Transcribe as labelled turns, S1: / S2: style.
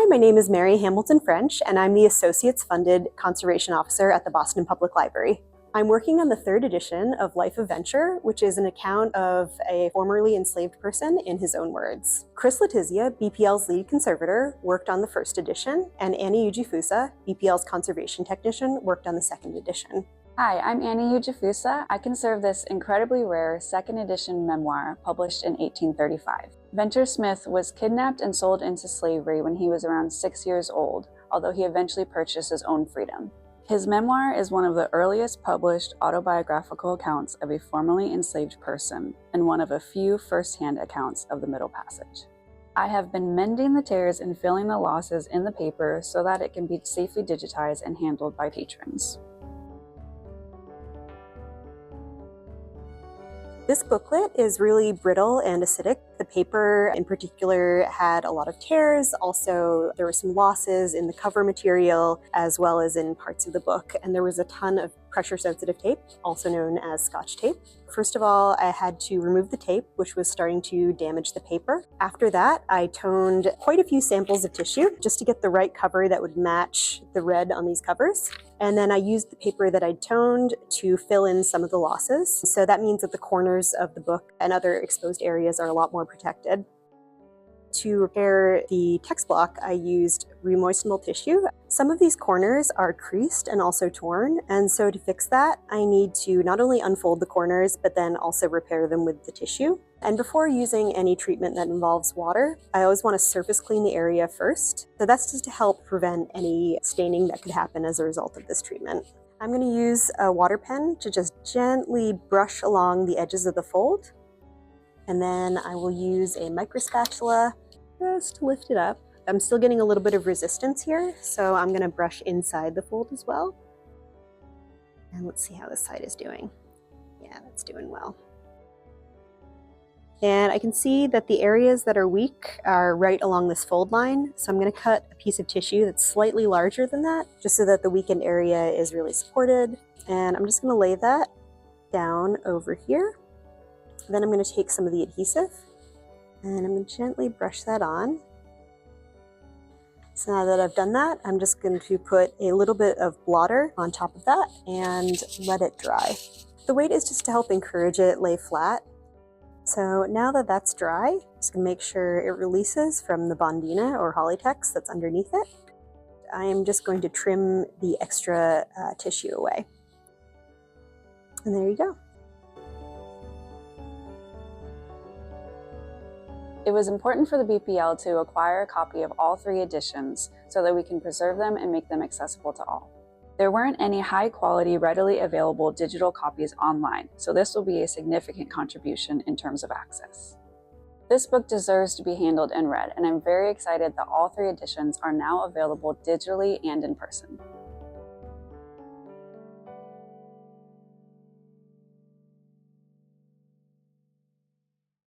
S1: my name is Mary Hamilton French, and I'm the Associates Funded Conservation Officer at the Boston Public Library. I'm working on the third edition of Life of Venture, which is an account of a formerly enslaved person in his own words. Chris Letizia, BPL's lead conservator, worked on the first edition, and Annie Ujifusa, BPL's conservation technician, worked on the second edition.
S2: Hi, I'm Annie Ujifusa. I conserve this incredibly rare second edition memoir published in 1835. Venture Smith was kidnapped and sold into slavery when he was around 6 years old, although he eventually purchased his own freedom. His memoir is one of the earliest published autobiographical accounts of a formerly enslaved person and one of a few first-hand accounts of the Middle Passage. I have been mending the tears and filling the losses in the paper so that it can be safely digitized and handled by patrons.
S1: This booklet is really brittle and acidic. The paper in particular had a lot of tears. Also, there were some losses in the cover material as well as in parts of the book. And there was a ton of pressure-sensitive tape, also known as Scotch tape. First of all, I had to remove the tape, which was starting to damage the paper. After that, I toned quite a few samples of tissue just to get the right cover that would match the red on these covers. And then I used the paper that I'd toned to fill in some of the losses. So that means that the corners of the book and other exposed areas are a lot more protected. To repair the text block, I used remoistenable tissue. Some of these corners are creased and also torn, and so to fix that, I need to not only unfold the corners, but then also repair them with the tissue. And before using any treatment that involves water, I always want to surface clean the area first. So that's just to help prevent any staining that could happen as a result of this treatment. I'm going to use a water pen to just gently brush along the edges of the fold. And then I will use a micro spatula just to lift it up. I'm still getting a little bit of resistance here, so I'm going to brush inside the fold as well. And let's see how this side is doing. Yeah, that's doing well. And I can see that the areas that are weak are right along this fold line. So I'm going to cut a piece of tissue that's slightly larger than that, just so that the weakened area is really supported. And I'm just going to lay that down over here. Then I'm going to take some of the adhesive and I'm going to gently brush that on. So now that I've done that, I'm just going to put a little bit of blotter on top of that and let it dry. The weight is just to help encourage it lay flat. So now that that's dry, I'm just going to make sure it releases from the bondina or Hollytex that's underneath it. I am just going to trim the extra tissue away. And there you go.
S2: It was important for the BPL to acquire a copy of all three editions so that we can preserve them and make them accessible to all. There weren't any high-quality, readily available digital copies online, so this will be a significant contribution in terms of access. This book deserves to be handled and read, and I'm very excited that all three editions are now available digitally and in person.